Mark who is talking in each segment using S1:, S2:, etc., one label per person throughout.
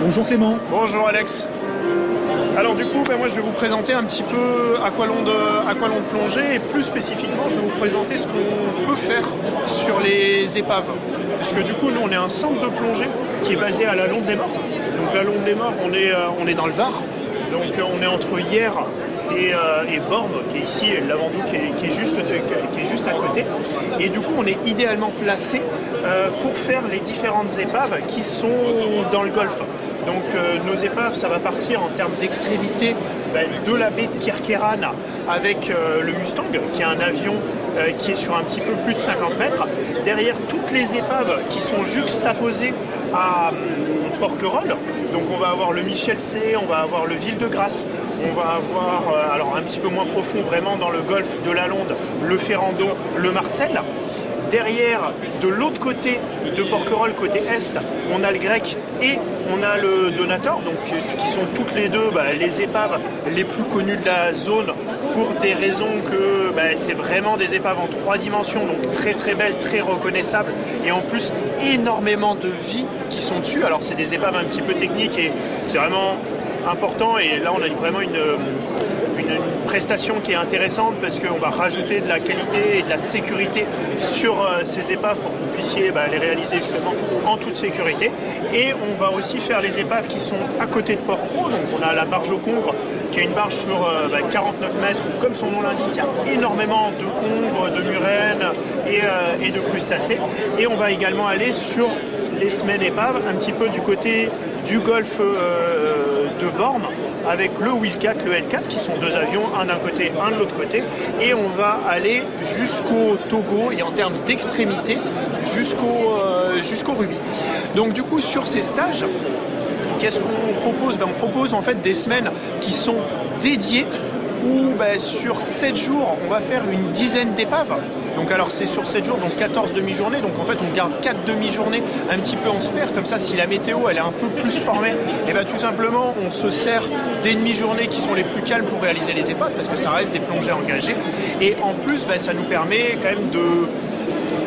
S1: Bonjour Clément.
S2: Bonjour Alex. Alors du coup, moi je vais vous présenter un petit peu aqualon de plongée et plus spécifiquement, je vais vous présenter ce qu'on peut faire sur les épaves. Parce que du coup, nous on est un centre de plongée qui est basé à la Londe des Morts. Donc la Londe des Morts, on est dans le Var. Donc on est entre Hyères et Bormes, qui est ici, et le Lavandou qui est juste à côté. Et du coup, on est idéalement placé pour faire les différentes épaves qui sont dans le golfe. Donc nos épaves, ça va partir en termes d'extrémité de la baie de Kirkeran avec le Mustang, qui est un avion qui est sur un petit peu plus de 50 mètres. Derrière, toutes les épaves qui sont juxtaposées à Porquerolles. Donc on va avoir le Michel C, on va avoir le Ville-de-Grâce, on va avoir, alors un petit peu moins profond, vraiment dans le golfe de la Londe, le Ferrando, le Marcel. Derrière, de l'autre côté de Porquerolles, côté est, on a le Grec et on a le Donator, donc qui sont toutes les deux les épaves les plus connues de la zone pour des raisons que c'est vraiment des épaves en 3 dimensions, donc très très belles, très reconnaissables et en plus énormément de vie qui sont dessus. Alors c'est des épaves un petit peu techniques et c'est vraiment important, et là on a vraiment une prestation qui est intéressante parce qu'on va rajouter de la qualité et de la sécurité sur ces épaves pour que vous puissiez les réaliser justement en toute sécurité. Et on va aussi faire les épaves qui sont à côté de Port-Cros. Donc on a la barge au congre qui est une barge sur 49 mètres où, comme son nom l'indique, il y a énormément de congres, de murènes et de crustacés. Et on va également aller sur les semelles épaves un petit peu du côté du golfe de Bormes avec le Wheel4, le L4 qui sont 2 avions, un d'un côté, un de l'autre côté, et on va aller jusqu'au Togo et en termes d'extrémité jusqu'au Rubis. Donc du coup sur ces stages, qu'est-ce qu'on propose? On propose en fait des semaines qui sont dédiées où sur 7 jours, on va faire une dizaine d'épaves. Donc alors c'est sur 7 jours, donc 14 demi-journées. Donc en fait on garde 4 demi-journées un petit peu en spare. Comme ça, si la météo elle est un peu plus formée, et tout simplement on se sert des demi-journées qui sont les plus calmes pour réaliser les épaves, parce que ça reste des plongées engagées. Et en plus, ça nous permet quand même de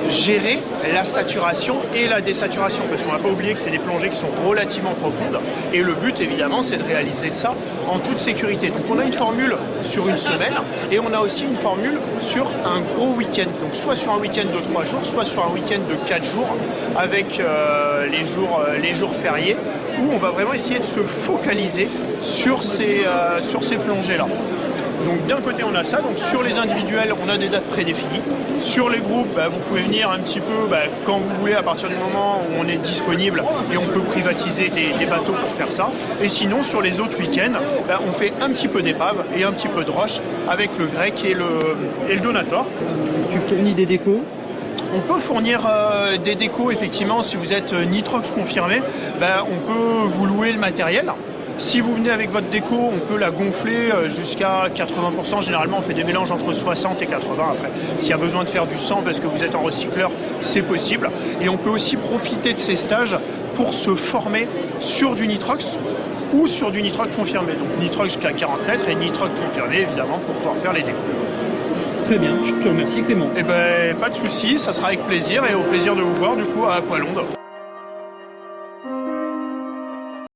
S2: gérer la saturation et la désaturation, parce qu'on ne va pas oublier que c'est des plongées qui sont relativement profondes, et le but évidemment c'est de réaliser ça en toute sécurité. Donc on a une formule sur une semaine et on a aussi une formule sur un gros week-end, donc soit sur un week-end de 3 jours, soit sur un week-end de 4 jours avec les jours fériés, où on va vraiment essayer de se focaliser sur ces plongées là. Donc d'un côté on a ça, donc sur les individuels on a des dates prédéfinies. Sur les groupes, vous pouvez venir un petit peu quand vous voulez à partir du moment où on est disponible et on peut privatiser des bateaux pour faire ça. Et sinon sur les autres week-ends, on fait un petit peu d'épave et un petit peu de roche avec le Grec et le Donator.
S1: Tu fournis des décos?
S2: On peut fournir des décos effectivement, si vous êtes Nitrox confirmé, on peut vous louer le matériel. Si vous venez avec votre déco, on peut la gonfler jusqu'à 80%. Généralement, on fait des mélanges entre 60 et 80 après. S'il y a besoin de faire du 100 parce que vous êtes en recycleur, c'est possible. Et on peut aussi profiter de ces stages pour se former sur du Nitrox ou sur du Nitrox confirmé. Donc Nitrox jusqu'à 40 mètres et Nitrox confirmé, évidemment, pour pouvoir faire les décos.
S1: Très bien, je te remercie Clément.
S2: Pas de souci, ça sera avec plaisir et au plaisir de vous voir du coup à Aqualonde.